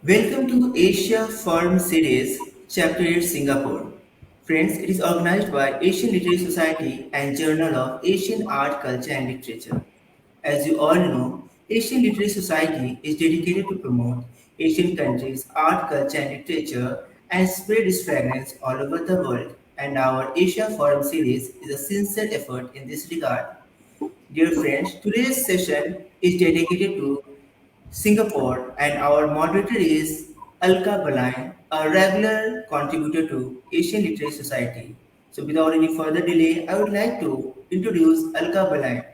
Welcome to Asia Forum Series, Chapter 8 Singapore. Friends, it is organized by Asian Literary Society and Journal of Asian Art, Culture and Literature. As you all know, Asian Literary Society is dedicated to promote Asian countries' art, culture and literature and spread its fragrance all over the world. And our Asia Forum series is a sincere effort in this regard. Dear friends, today's session is dedicated to Singapore, and our moderator is Alka Balain, a regular contributor to Asian Literary Society. So, without any further delay, I would like to introduce Alka Balain.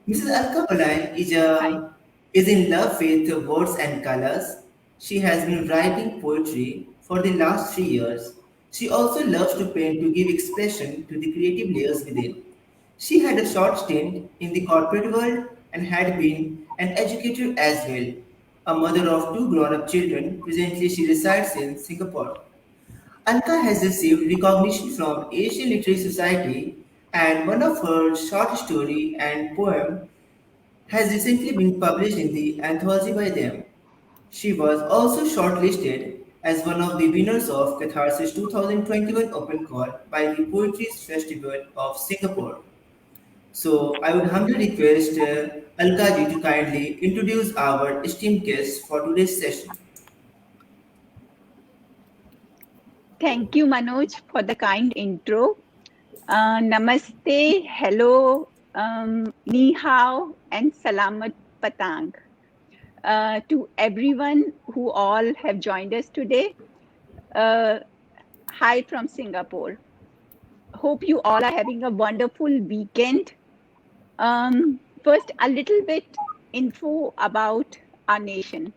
Mrs. Alka Balain Hi. is in love with words and colors. She has been writing poetry for the last 3 years. She also loves to paint to give expression to the creative layers within. She had a short stint in the corporate world and had been an educator as well. A mother of two grown up children, presently she resides in Singapore. Alka has received recognition from Asian Literary Society, and one of her short story and poem has recently been published in the anthology by them. She was also shortlisted as one of the winners of Catharsis 2021 Open Call by the Poetry Festival of Singapore. So I would humbly request Alkaji to kindly introduce our esteemed guest for today's session. Thank you, Manoj, for the kind intro. Namaste, hello, ni hao, and salamat patang. To everyone who all have joined us today, uh, hi from Singapore. Hope you all are having a wonderful weekend. First, a little bit info about our nation.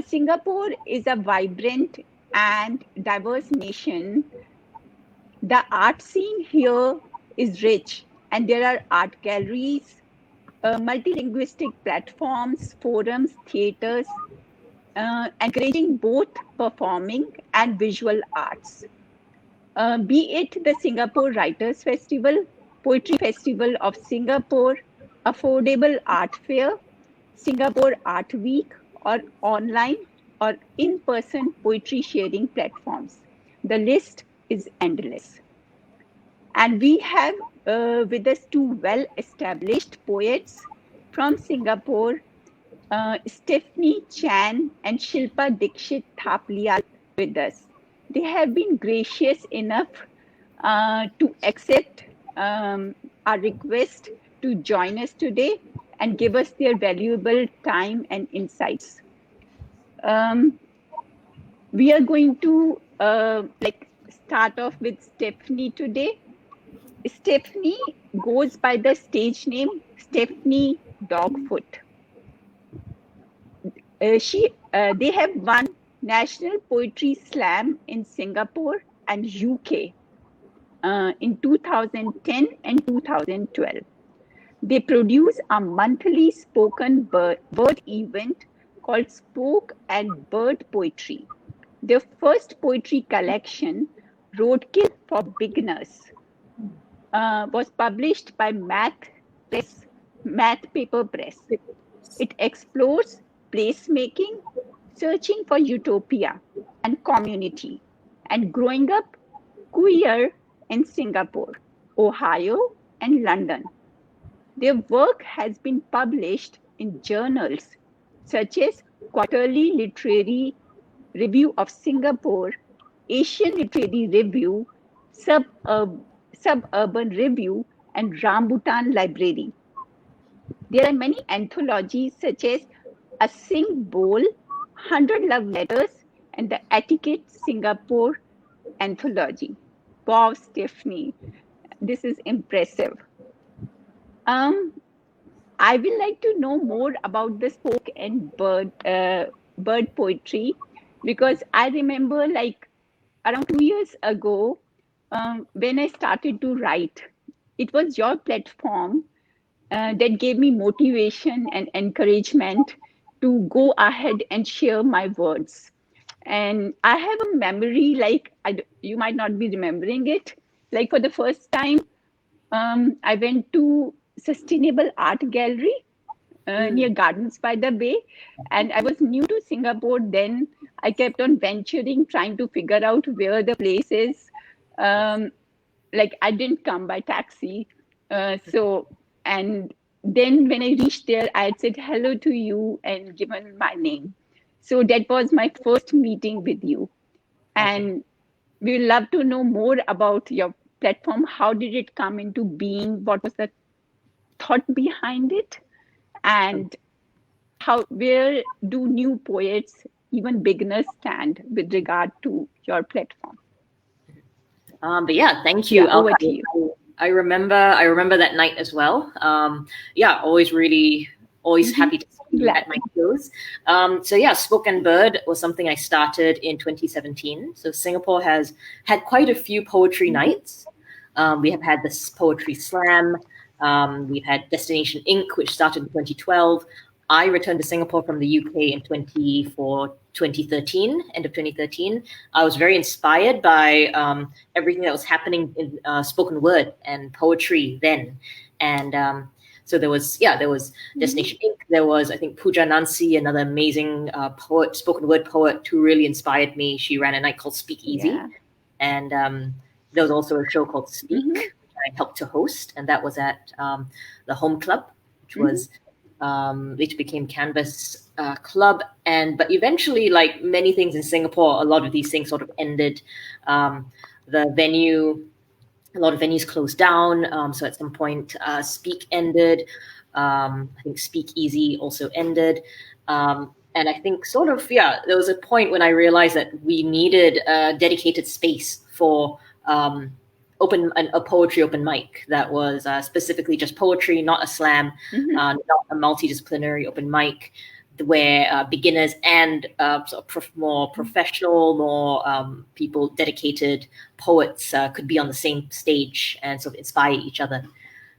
Singapore is a vibrant and diverse nation. The art scene here is rich, and there are art galleries, multilinguistic platforms, forums, theaters, encouraging both performing and visual arts. Be it the Singapore Writers' Festival, Poetry Festival of Singapore, Affordable Art Fair, Singapore Art Week, or online or in person poetry sharing platforms. The list is endless. And we have with us two well established poets from Singapore, Stephanie Chan and Shilpa Dixit Thapliyal with us. They have been gracious enough to accept our request to join us today and give us their valuable time and insights. We are going to start off with Stephanie today. Stephanie goes by the stage name Stephanie Dogfoot. They have won National Poetry Slam in Singapore and UK in 2010 and 2012. They produce a monthly spoken word event called Spoke and Bird Poetry. Their first poetry collection, Roadkill for Beginners, was published by Math Paper Press. It explores placemaking, searching for utopia and community, and growing up queer in Singapore, Ohio, and London. Their work has been published in journals such as Quarterly Literary Review of Singapore, Asian Literary Review, Suburban Review, and Rambutan Library. There are many anthologies such as A Sing Bowl, 100 Love Letters, and the Etiquette Singapore Anthology. Wow, Stephanie, this is impressive. I would like to know more about the spoke and bird poetry, because I remember like around 2 years ago when I started to write, it was your platform that gave me motivation and encouragement to go ahead and share my words. And I have a memory, like you might not be remembering it. Like for the first time, I went to Sustainable Art Gallery near Gardens by the Bay. And I was new to Singapore then. I kept on venturing, trying to figure out where the place is. Um, like I didn't come by taxi. And then when I reached there, I had said hello to you and given my name. So that was my first meeting with you. Okay. And we would love to know more about your platform. How did it come into being? What was the thought behind it? And where do new poets, even beginners, stand with regard to your platform? But yeah, thank you, Yeah, Alka. over to you. I remember that night as well. Yeah, always Mm-hmm. happy to see you Glad. at my shows. So yeah, Spoken Bird was something I started in 2017. So Singapore has had quite a few poetry nights. We have had this poetry slam. We've had Destination Ink, which started in 2012. I returned to Singapore from the UK in 2013, end of 2013. I was very inspired by everything that was happening in spoken word and poetry then. And so there was Destination Ink. There was, I think, Pooja Nancy, another amazing poet, spoken word poet who really inspired me. She ran a night called Speak Easy. Yeah. And there was also a show called Speak, Mm-hmm. which I helped to host. And that was at the Home Club, which became Canvas Club. But eventually, like many things in Singapore, a lot of these things sort of ended. The venue, a lot of venues closed down. So at some point, Speak ended. I think Speak Easy also ended. And I think there was a point when I realized that we needed a dedicated space for a poetry open mic that was specifically just poetry, not a slam, not a multidisciplinary open mic where beginners and more professional, more people, dedicated poets could be on the same stage and sort of inspire each other.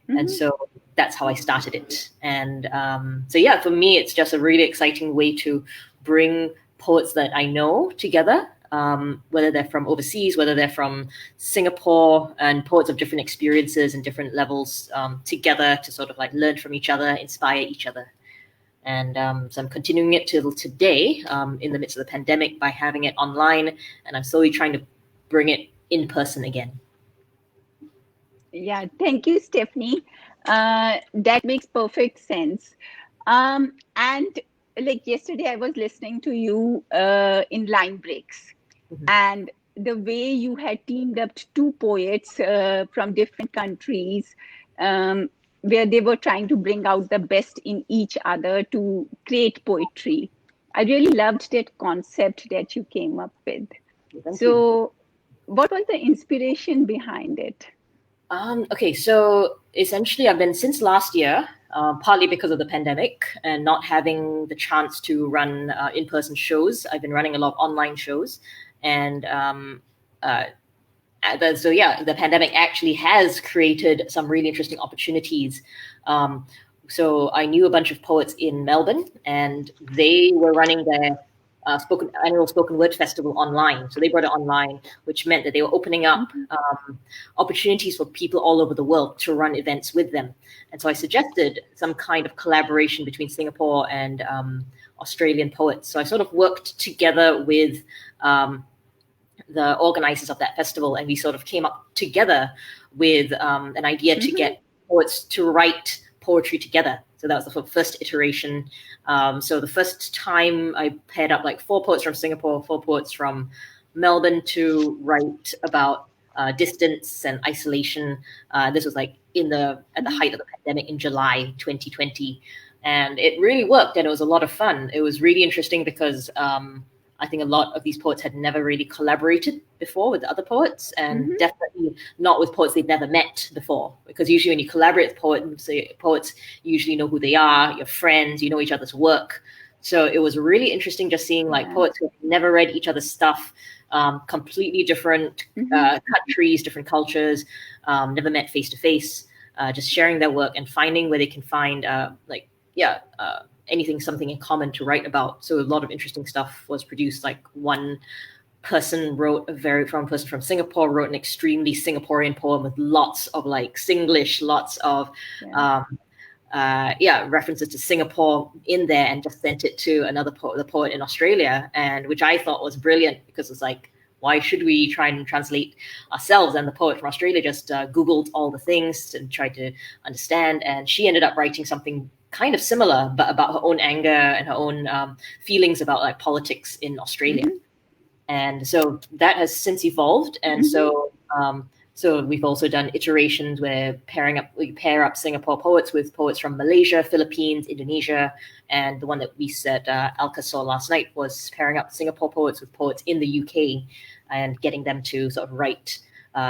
And so that's how I started it. And so yeah, for me, it's just a really exciting way to bring poets that I know together, whether they're from overseas, whether they're from Singapore, and poets of different experiences and different levels together to sort of like learn from each other, inspire each other. And so I'm continuing it till today in the midst of the pandemic by having it online, and I'm slowly trying to bring it in person again. Yeah, thank you, Stephanie. That makes perfect sense. And like yesterday, I was listening to you in line breaks, and the way you had teamed up two poets from different countries, where they were trying to bring out the best in each other to create poetry. I really loved that concept that you came up with. Thank you. So, what was the inspiration behind it? Okay, so essentially I've been since last year, partly because of the pandemic and not having the chance to run in-person shows. I've been running a lot of online shows, and the pandemic actually has created some really interesting opportunities. So I knew a bunch of poets in Melbourne, and they were running their annual spoken word festival online. So they brought it online, which meant that they were opening up opportunities for people all over the world to run events with them. And so I suggested some kind of collaboration between Singapore and Australian poets. So I sort of worked together with the organizers of that festival, and we sort of came up together with an idea to get poets to write poetry together. So that was the first iteration. So the first time I paired up like 4 poets from Singapore, 4 poets from Melbourne to write about distance and isolation. This was like at the height of the pandemic in July 2020. And it really worked, and it was a lot of fun. It was really interesting because I think a lot of these poets had never really collaborated before with other poets, and definitely not with poets they'd never met before. Because usually when you collaborate with poets usually know who they are, you're friends, you know each other's work. So it was really interesting just seeing like poets who had never read each other's stuff, completely different countries, different cultures, never met face to face, just sharing their work and finding where they can find something in common to write about. So a lot of interesting stuff was produced. Like one person from Singapore wrote an extremely Singaporean poem with lots of like Singlish, lots of references to Singapore in there, and just sent it to another the poet in Australia, and which I thought was brilliant, because it's like, why should we try and translate ourselves? And the poet from Australia just Googled all the things and tried to understand, and she ended up writing something kind of similar, but about her own anger and her own feelings about like politics in Australia. And so that has since evolved, and so we've also done iterations where we pair up Singapore poets with poets from Malaysia, Philippines, Indonesia, and the one that we said Alka saw last night was pairing up Singapore poets with poets in the UK and getting them to sort of write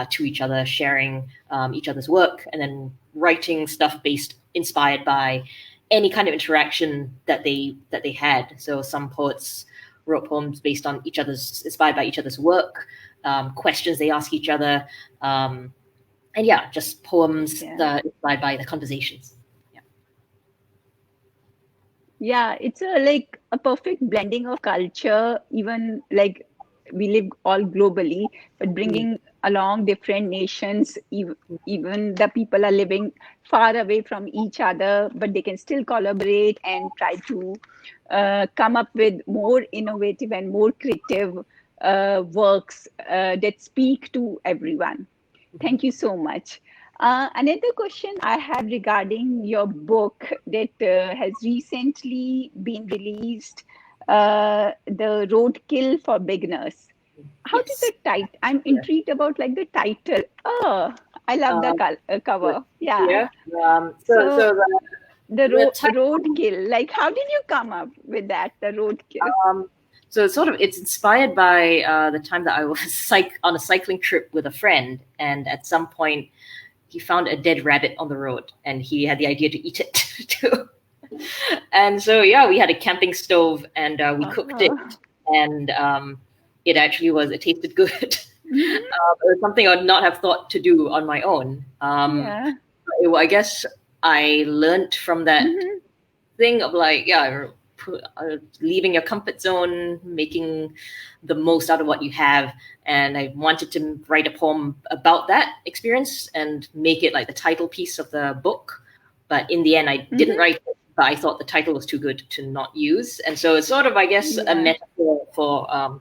to each other, sharing each other's work, and then writing stuff inspired by any kind of interaction that they had. So some poets wrote poems based on inspired by each other's work, questions they ask each other, and just poems inspired by the conversations. It's a perfect blending of culture, even like we live all globally, but bringing along different nations, even the people are living far away from each other, but they can still collaborate and try to come up with more innovative and more creative works that speak to everyone. Thank you so much. Another question I have regarding your book that has recently been released, The Roadkill for Beginners. How did the title? I'm intrigued about like the title. Oh, I love the cover. Yeah. So the roadkill. Like, how did you come up with that? The roadkill. So it's inspired by the time that I was on a cycling trip with a friend, and at some point he found a dead rabbit on the road, and he had the idea to eat it too. And so we had a camping stove, and we cooked it, and it tasted good. It was something I would not have thought to do on my own. I guess I learned from that thing of like, leaving your comfort zone, making the most out of what you have. And I wanted to write a poem about that experience and make it like the title piece of the book. But in the end, I didn't write it, but I thought the title was too good to not use. And so it's sort of, I guess, a metaphor for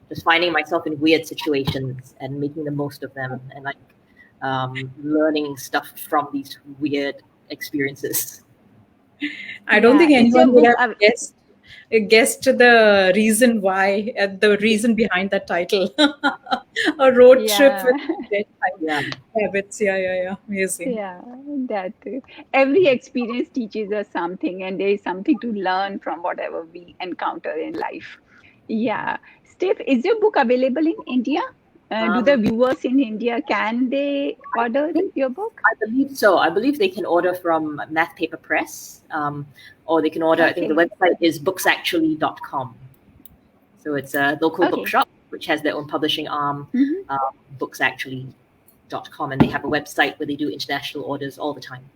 just finding myself in weird situations and making the most of them, and like learning stuff from these weird experiences. I don't think anyone would have guessed the reason why, the reason behind that title. A road trip with habits. Amazing. That every experience teaches us something, and there is something to learn from whatever we encounter in life. Steph, is your book available in India? Do the viewers in India, can they order your book? I believe so. I believe they can order from Math Paper Press, or they can order, I think the website is booksactually.com. So it's a local bookshop which has their own publishing arm, booksactually.com, and they have a website where they do international orders all the time.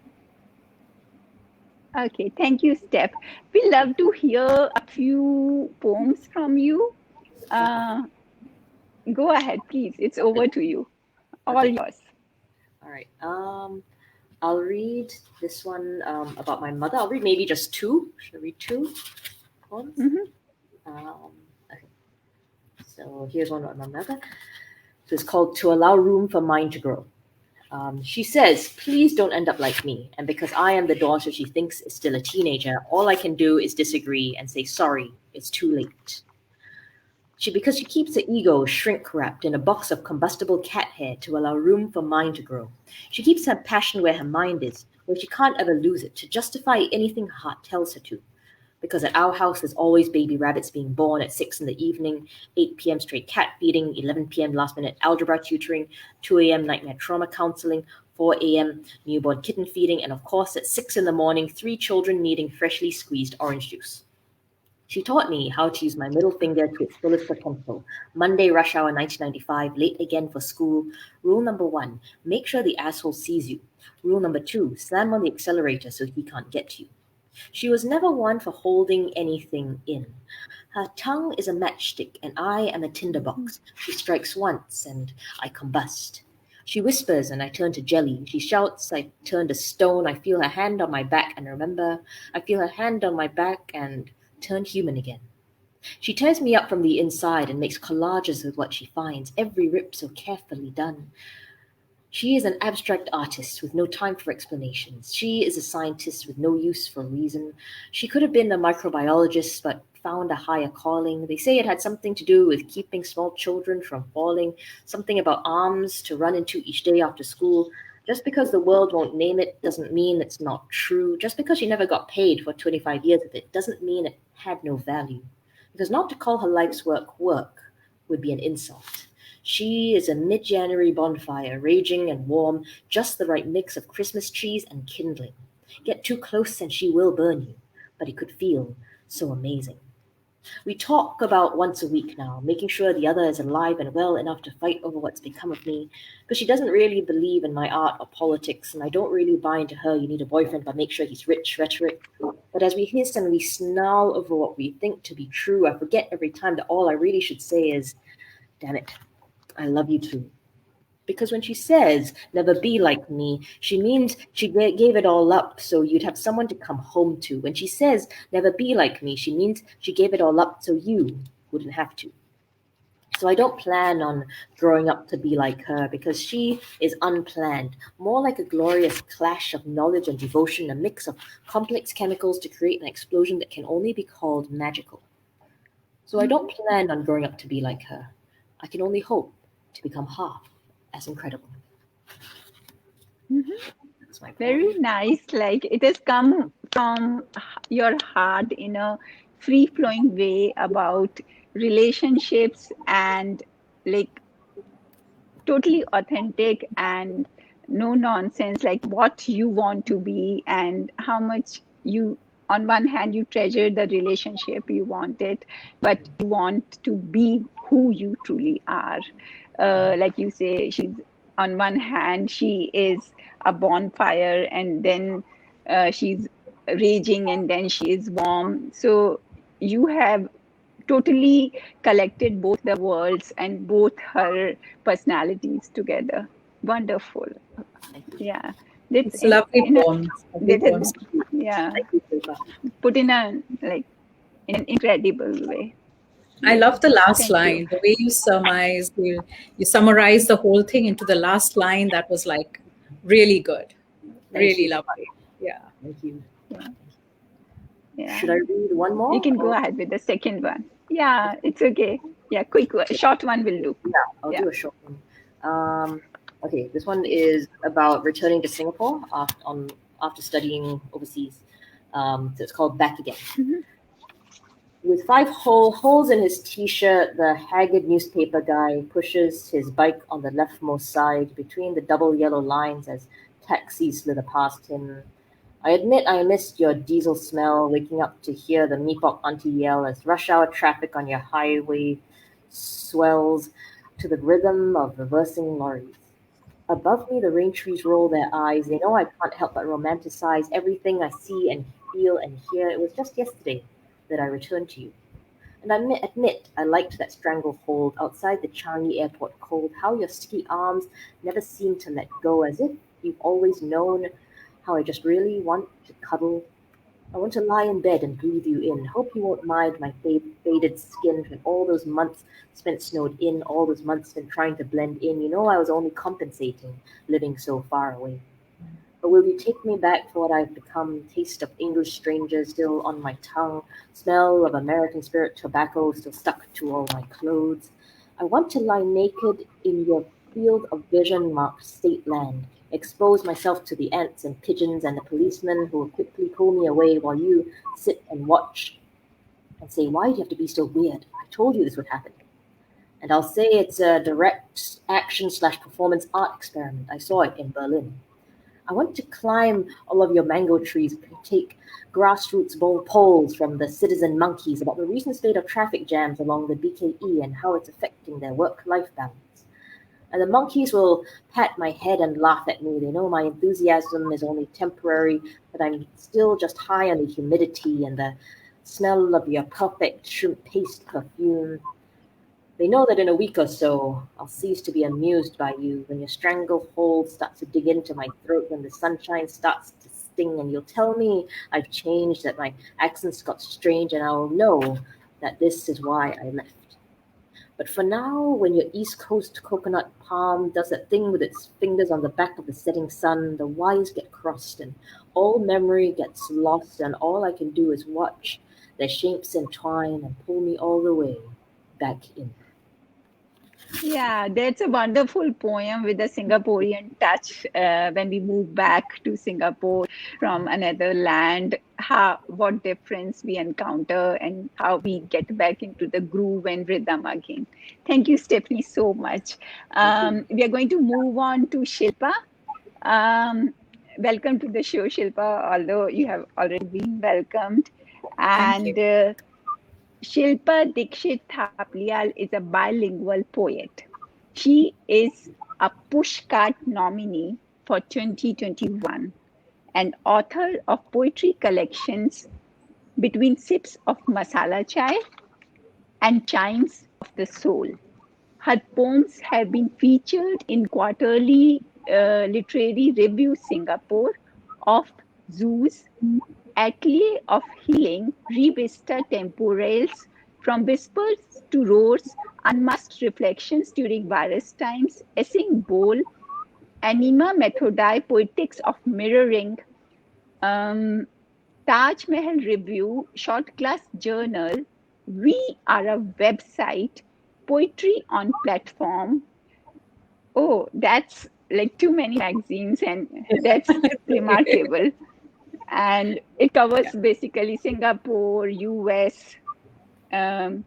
Okay, thank you, Steph. We love to hear a few poems from you. Go ahead, please. It's over to you. All yours. All right. I'll read this one about my mother. I'll read maybe just two. Should I read two poems? Okay. So here's one about my mother. So it's called To Allow Room for Mine to Grow. She says, please don't end up like me. And because I am the daughter she thinks is still a teenager, all I can do is disagree and say, sorry, it's too late. Because she keeps her ego shrink-wrapped in a box of combustible cat hair to allow room for mine to grow. She keeps her passion where her mind is, where she can't ever lose it, to justify anything her heart tells her to. Because at our house, there's always baby rabbits being born at 6 in the evening, 8 p.m. straight cat feeding, 11 p.m. last-minute algebra tutoring, 2 a.m. nightmare trauma counseling, 4 a.m. newborn kitten feeding, and of course, at 6 in the morning, 3 children needing freshly squeezed orange juice. She taught me how to use my middle finger to its fullest potential. Monday, rush hour 1995, late again for school. Rule number 1, make sure the asshole sees you. Rule number 2, slam on the accelerator so he can't get to you. She was never one for holding anything in. Her tongue is a matchstick and I am a tinderbox. She strikes once and I combust. She whispers and I turn to jelly. She shouts, I turn to stone. I feel her hand on my back and remember. I feel her hand on my back and turn human again. She tears me up from the inside and makes collages with what she finds, every rip so carefully done. She is an abstract artist with no time for explanations. She is a scientist with no use for reason. She could have been a microbiologist, but found a higher calling. They say it had something to do with keeping small children from falling, something about arms to run into each day after school. Just because the world won't name it doesn't mean it's not true. Just because she never got paid for 25 years of it doesn't mean it had no value. Because not to call her life's work work would be an insult. She is a mid-January bonfire, raging and warm, just the right mix of Christmas trees and kindling. Get too close and she will burn you, but it could feel so amazing. We talk about once a week now, making sure the other is alive and well enough to fight over what's become of me, because she doesn't really believe in my art or politics, and I don't really buy into her "you need a boyfriend but make sure he's rich" rhetoric. But as we hiss and we snarl over what we think to be true, I forget every time that all I really should say is, damn it, I love you too. Because when she says, never be like me, she means she gave it all up so you'd have someone to come home to. When she says, never be like me, she means she gave it all up so you wouldn't have to. So I don't plan on growing up to be like her because she is unplanned, more like a glorious clash of knowledge and devotion, a mix of complex chemicals to create an explosion that can only be called magical. So I don't plan on growing up to be like her. I can only hope to become half as incredible. That's my Very poem. nice. Like it has come from your heart in a free flowing way about relationships and like totally authentic and no nonsense, like what you want to be and how much you, on one hand, you treasure the relationship you wanted, but you want to be who you truly are. Like you say, she's on one hand, she is a bonfire, and then she's raging, and then she is warm. So you have totally collected both the worlds and both her personalities together. Wonderful. Yeah. That's It's a lovely in a, poem. Lovely that has poem. been, yeah, Thank you, Shilpa. put in a like in an incredible way. I Yes. love the last Thank you. line, the way you surmise, you summarize the whole thing into the last line. That was like really good, Thank really you so much. lovely. Yeah. Thank you. Yeah. Yeah. Should I read one You more? can go Or ahead with the second one. Yeah, it's okay. Yeah, quick one. Short one will do. yeah, I'll Yeah. do a short one. Okay, this one is about returning to Singapore after studying overseas. So it's called Back Again. Mhm. With five holes in his t-shirt, the haggard newspaper guy pushes his bike on the leftmost side between the double yellow lines as taxis slither past him. I admit I missed your diesel smell, waking up to hear the Meepok auntie yell as rush hour traffic on your highway swells to the rhythm of reversing lorries. Above me, the rain trees roll their eyes. They know I can't help but romanticize everything I see and feel and hear. It was just yesterday that I returned to you. And I admit I liked that stranglehold outside the Changi airport cold, how your sticky arms never seemed to let go, as if you've always known how I just really want to cuddle. I want to lie in bed and breathe you in. Hope you won't mind my faded skin from all those months spent snowed in, all those months spent trying to blend in. You know I was only compensating, living so far away. But will you take me back for what I've become? Taste of English strangers still on my tongue, smell of American spirit tobacco still stuck to all my clothes. I want to lie naked in your field of vision marked state land, expose myself to the ants and pigeons and the policemen who will quickly pull me away while you sit and watch and say, why do you have to be so weird? I told you this would happen. And I'll say it's a direct action / performance art experiment. I saw it in Berlin. I want to climb all of your mango trees, take grassroots polls from the citizen monkeys about the recent state of traffic jams along the BKE and how it's affecting their work-life balance. And the monkeys will pat my head and laugh at me. They know my enthusiasm is only temporary, but I'm still just high on the humidity and the smell of your perfect shrimp paste perfume. They know that in a week or so, I'll cease to be amused by you when your stranglehold starts to dig into my throat, when the sunshine starts to sting, and you'll tell me I've changed, that my accents got strange, and I'll know that this is why I left. But for now, when your East Coast coconut palm does that thing with its fingers on the back of the setting sun, the wires get crossed and all memory gets lost, and all I can do is watch their shapes entwine and pull me all the way back in. Yeah, that's a wonderful poem with a Singaporean touch. When we move back to Singapore from another land, how what difference we encounter and how we get back into the groove and rhythm again. Thank you, Stephanie, so much. We are going to move on to Shilpa. Welcome to the show, Shilpa, although you have already been welcomed. Thank you. And Shilpa Dixit Thapliyal is a bilingual poet. She is a Pushcart nominee for 2021 and author of poetry collections Between Sips of Masala Chai and Chimes of the Soul. Her poems have been featured in quarterly literary review Singapore of Zoos, Atelier of Healing, Revista Temporales, From Whispers to Roars, Unmasked Reflections During Virus Times, Essing Bowl, Anima Methodi, Poetics of Mirroring, Taj Mahal Review, Short Class Journal, We Are a Website, Poetry on Platform. Oh, that's like too many magazines, and that's remarkable. And it covers basically Singapore, US, and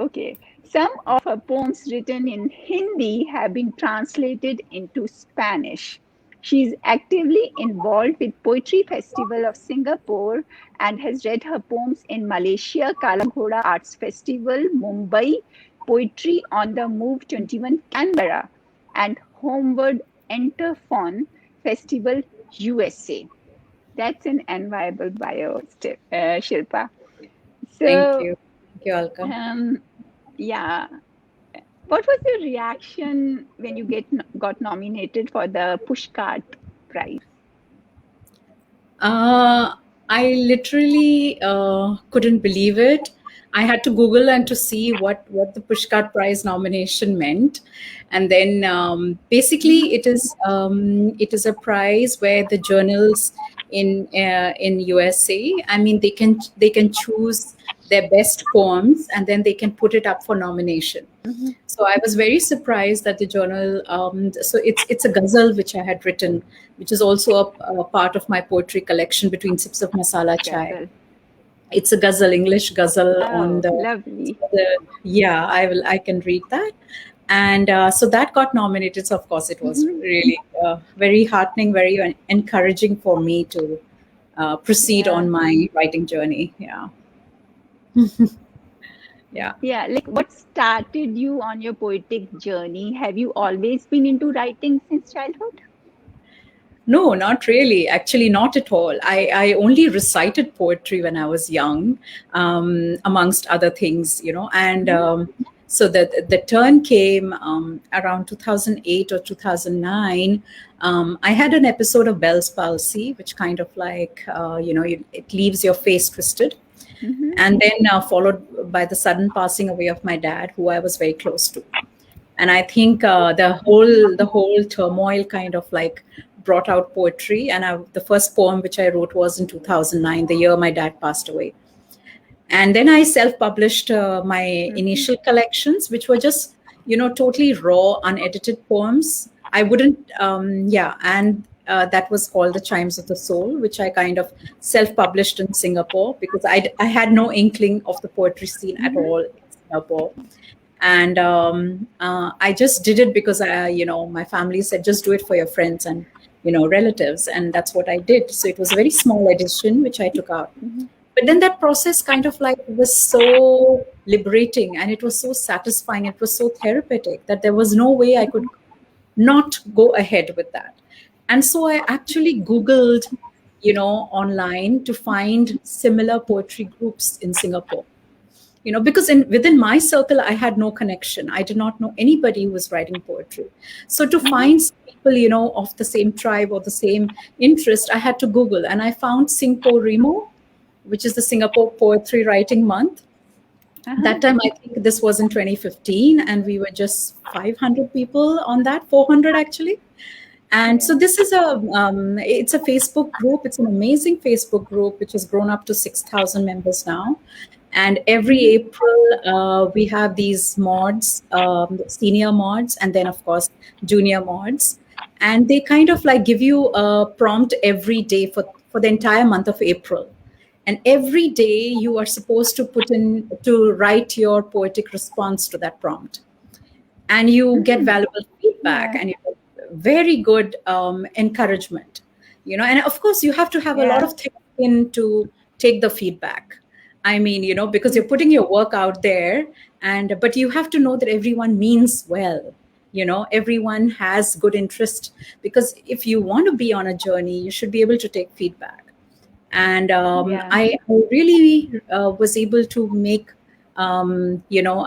okay. Some of her poems written in Hindi have been translated into Spanish. She is actively involved with Poetry Festival of Singapore and has read her poems in Malaysia, Kala Ghoda Arts Festival, Mumbai, Poetry on the Move 21 Canberra, and Homeward Enterphone Festival, USA. That's an enviable bio, Shilpa. Thank So, you. Thank you, Alka. yeah. What was your reaction when you got nominated for the Pushcart Prize? I literally couldn't believe it. I had to Google and to see what the Pushcart Prize nomination meant, and then basically it is a prize where the journals in USA. I mean, they can choose their best poems and then they can put it up for nomination. Mm-hmm. So I was very surprised that the journal. So it's a ghazal which I had written, which is also a part of my poetry collection, Between Sips of Masala Chai. Ghazal. It's a ghazal, English ghazal on Oh, lovely. yeah. I can read that, and so that got nominated. So of course it was really very heartening, very encouraging for me to proceed Yeah. on my writing journey. Yeah. Yeah. Yeah, like what started you on your poetic journey? Have you always been into writing since childhood? No, not really. Actually, not at all. I only recited poetry when I was young, amongst other things, and so the turn came around 2008 or 2009. I had an episode of Bell's palsy, which kind of like, it leaves your face twisted. Mm-hmm. And then followed by the sudden passing away of my dad, who I was very close to. And I think the whole turmoil kind of like brought out poetry. And the first poem which I wrote was in 2009, the year my dad passed away. And then I self-published my initial collections, which were just, totally raw, unedited poems. I wouldn't, and that was called The Chimes of the Soul, which I kind of self-published in Singapore because I had no inkling of the poetry scene at all in Singapore. And I just did it because my family said, just do it for your friends and, relatives. And that's what I did. So it was a very small edition, which I took out. Mm-hmm. But then that process kind of like was so liberating and it was so satisfying. It was so therapeutic that there was no way I could not go ahead with that. And so I actually Googled, online to find similar poetry groups in Singapore. because within my circle, I had no connection. I did not know anybody who was writing poetry. So to find people, of the same tribe or the same interest, I had to Google, and I found Singpo Remo, which is the Singapore Poetry Writing Month. That time, I think this was in 2015, and we were just 500 people on that, 400 actually. And so this is it's a Facebook group. It's an amazing Facebook group, which has grown up to 6,000 members now. And every April, we have these mods, senior mods, and then of course, junior mods. And they kind of like give you a prompt every day for the entire month of April. And every day you are supposed to write your poetic response to that prompt. And you get valuable feedback, and you get very good encouragement, and of course you have to have a lot of thick skin to take the feedback. I mean, because you're putting your work out there, but you have to know that everyone means well, everyone has good interest, because if you want to be on a journey, you should be able to take feedback. And I really was able to make a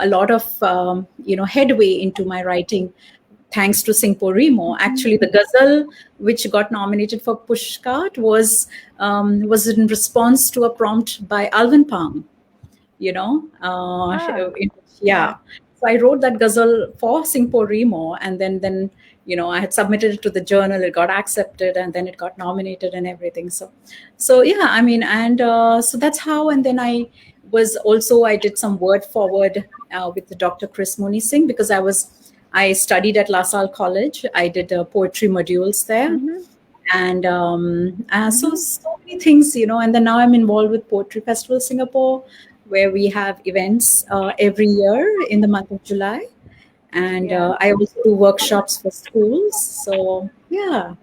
lot of headway into my writing, thanks to Singpo Remo. Actually, the ghazal which got nominated for Pushcart was in response to a prompt by Alvin Pang. So I wrote that ghazal for Singpo Remo, and then I had submitted it to the journal. It got accepted, and then it got nominated and everything. So yeah, I mean, and so that's how. And then I did some word forward with the Dr. Chris Muni Singh, because I studied at LaSalle College. I did poetry modules there. And so many things, and then now I'm involved with Poetry Festival Singapore, where we have events every year in the month of July. And I also do workshops for schools. So, yeah.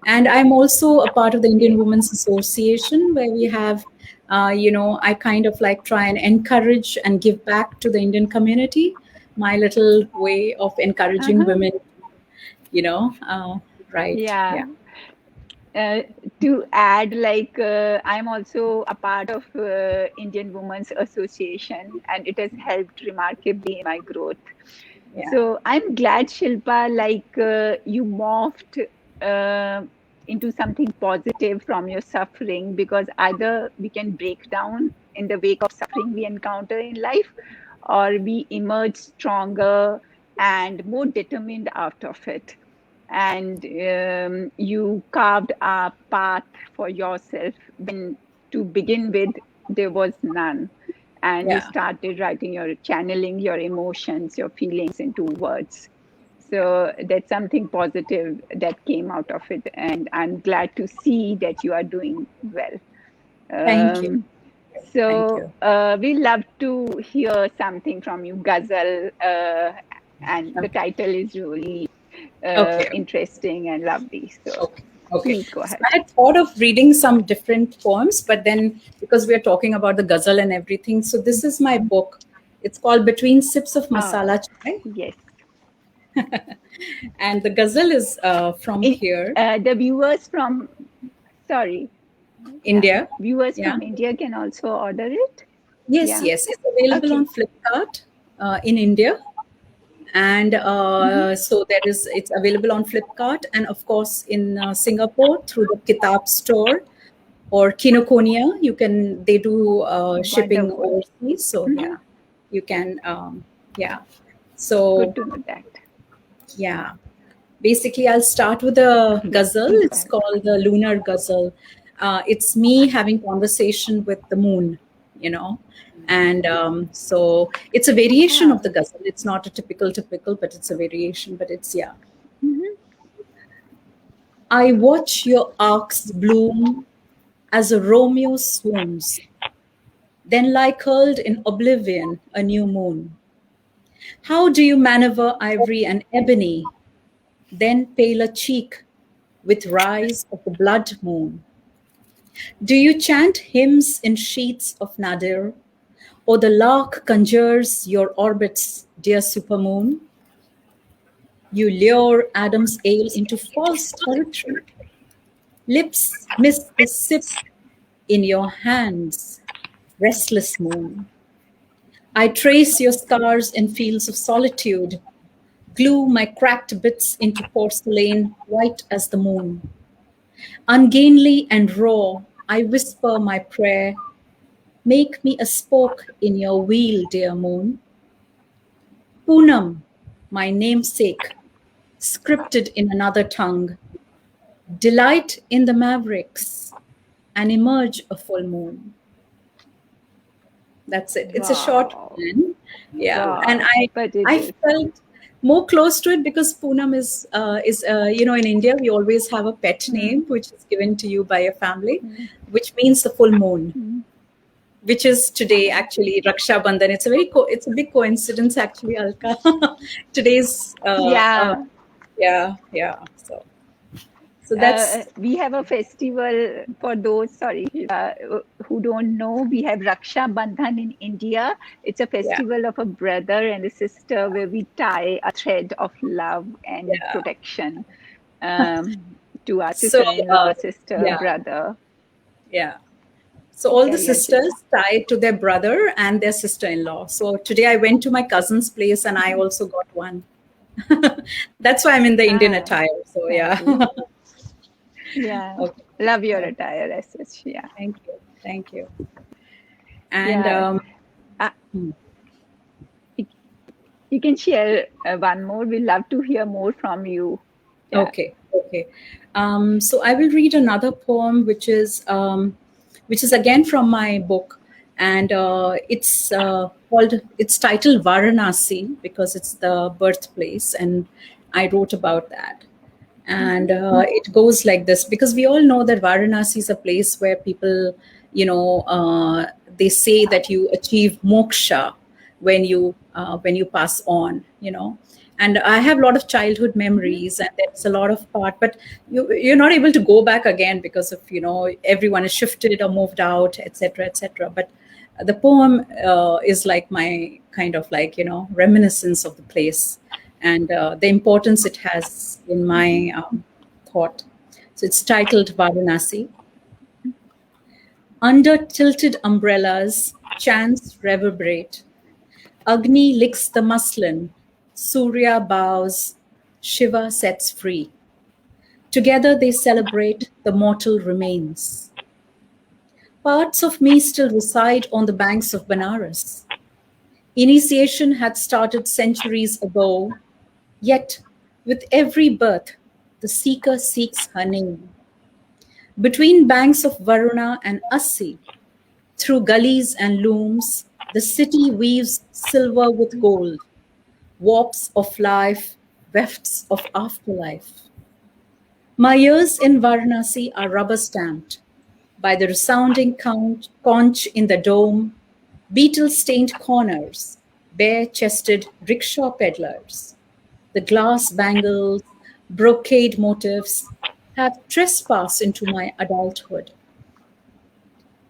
And I'm also a part of the Indian Women's Association, where we have, I kind of like try and encourage and give back to the Indian community. My little way of encouraging women, right. Yeah. To add, I'm also a part of Indian Women's Association, and it has helped remarkably in my growth. Yeah. So I'm glad, Shilpa, you morphed into something positive from your suffering, because either we can break down in the wake of suffering we encounter in life, or we emerge stronger and more determined out of it. And you carved a path for yourself when, to begin with, there was none. And you started channeling your emotions, your feelings into words. So that's something positive that came out of it. And I'm glad to see that you are doing well. Thank you. So we love to hear something from you, Ghazal. And the title is really interesting and lovely. So please go ahead. So I had thought of reading some different poems, but then because we are talking about the ghazal and everything, so this is my book. It's called Between Sips of Masala Chai. Yes. And the ghazal is from here. The viewers from, India. Viewers from India can also order it? Yes. It's available on Flipkart in India. And so it's available on Flipkart, and of course in Singapore through the Kitab store or Kinokuniya. They do shipping overseas. So you can, So good to know that. Yeah. Basically, I'll start with a ghazal. It's called the Lunar Guzzle. It's me having conversation with the moon, And so it's a variation of the ghazal. It's not a typical, but it's a variation. But it's, I watch your arcs bloom as a Romeo swoons, then lie curled in oblivion, a new moon. How do you maneuver ivory and ebony, then paler cheek with rise of the blood moon? Do you chant hymns in sheets of nadir, or the lark conjures your orbits, dear supermoon? You lure Adam's ale into false territory. Lips miss the sip in your hands, restless moon. I trace your scars in fields of solitude, glue my cracked bits into porcelain white as the moon. Ungainly and raw, I whisper my prayer. Make me a spoke in your wheel, dear moon. Poonam, my namesake, scripted in another tongue. Delight in the mavericks and emerge a full moon. That's it. It's a short Wow. one. Yeah. Wow. And But it I is. felt more close to it because Poonam is in India we always have a pet name which is given to you by your family, which means the full moon, which is today actually Raksha Bandhan. It's a it's a big coincidence actually, Alka. Today's Yeah. So that's We have a festival for those, sorry, who don't know. We have Raksha Bandhan in India. It's a yeah festival of a brother and a sister where we tie a thread of love and yeah. protection um, to our So sister-in-law, sister, yeah brother. yeah. So all the Carry on, Shilpa. sisters tied to their brother and their sister-in-law. So today I went to my cousin's place and I also got one. That's why I'm in the Indian Ah, attire. So yeah. lovely. Yeah. Okay. Love your Okay. attire as such. Yeah. Thank you. Thank you. And Yeah. hmm. You can share one more. We'd love to hear more from you. Yeah. Okay. So I will read another poem, which is again from my book, and it's titled Varanasi because it's the birthplace, and I wrote about that. And it goes like this because we all know that Varanasi is a place where people, they say that you achieve moksha when you pass on, and I have a lot of childhood memories and there's a lot of part, but you're not able to go back again because of everyone is shifted or moved out, etc. But the poem is like my kind of like reminiscence of the place and the importance it has in my thought. So it's titled Varanasi. Under tilted umbrellas, chants reverberate. Agni licks the muslin, Surya bows, Shiva sets free. Together they celebrate the mortal remains. Parts of me still reside on the banks of Benares. Initiation had started centuries ago, yet with every birth, the seeker seeks her name. Between banks of Varuna and Assi, through gullies and looms, the city weaves silver with gold, warps of life, wefts of afterlife. My years in Varanasi are rubber stamped by the resounding conch in the dome, beetle-stained corners, bare-chested rickshaw peddlers. The glass bangles, brocade motifs have trespassed into my adulthood.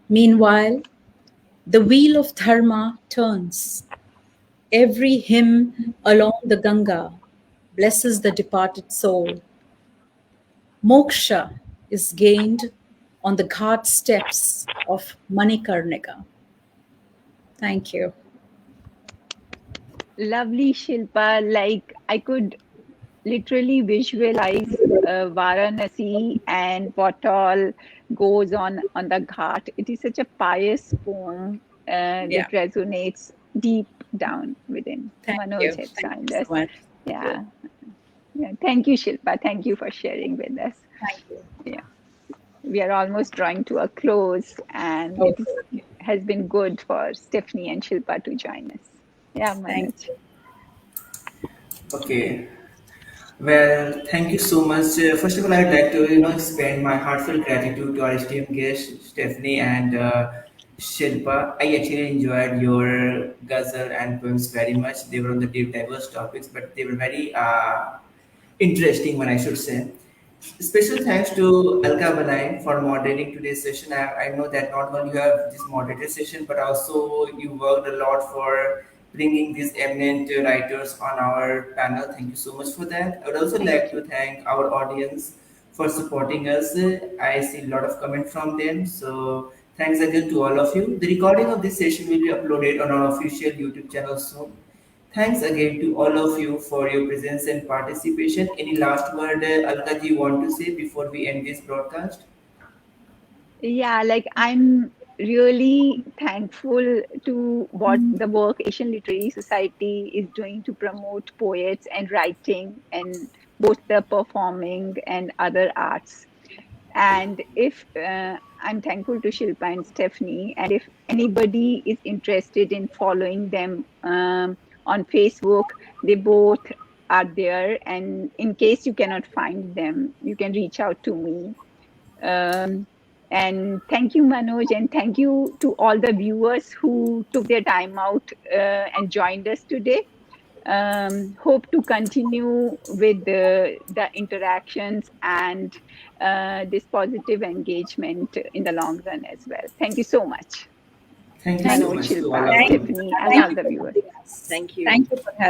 Meanwhile, the wheel of dharma turns. Every hymn along the Ganga blesses the departed soul. Moksha is gained on the ghat steps of Manikarnika. Thank you. Lovely, Shilpa. Like I could literally visualize Varanasi and what all goes on the ghat. It is such a pious poem Yeah. that resonates deep down within. Thank Manoj you. had Thank signed you us. so much. Yeah. Yeah. Thank you, Shilpa. Thank you for sharing with us. Thank you. Yeah. We are almost drawing to a close, and it has been good for Stephanie and Shilpa to join us. Yeah, Thank Manoj. you. Okay. Well, thank you so much. First of all, I'd like to, extend my heartfelt gratitude to our esteemed guests, Stephanie and Shilpa. I actually enjoyed your ghazal and poems very much. They were on the diverse topics, but they were very interesting one, I should say. Special thanks to Alka Balain for moderating today's session. I know that not only you have this moderated session, but also you worked a lot for bringing these eminent writers on our panel. Thank you so much for that. I would also like Thank you. to thank our audience for supporting us. I see a lot of comment from them. So Thanks again to all of you. The recording of this session will be uploaded on our official YouTube channel soon. Thanks again to all of you for your presence and participation. Any last word, Alka, you want to say before we end this broadcast? Yeah, like I'm really thankful to what the work Asian Literary Society is doing to promote poets and writing and both the performing and other arts. And if I'm thankful to Shilpa and Stephanie, and if anybody is interested in following them on Facebook, they both are there. And in case you cannot find them, you can reach out to me. And thank you, Manoj, and thank you to all the viewers who took their time out and joined us today. Hope to continue with the interactions and this positive engagement in the long run as well. Thank you so much, Thank you so Manoj, much to all Shilpa, of Thank, you. Stephanie, and thank all you the for viewers. having us. Thank you. Thank you for having us.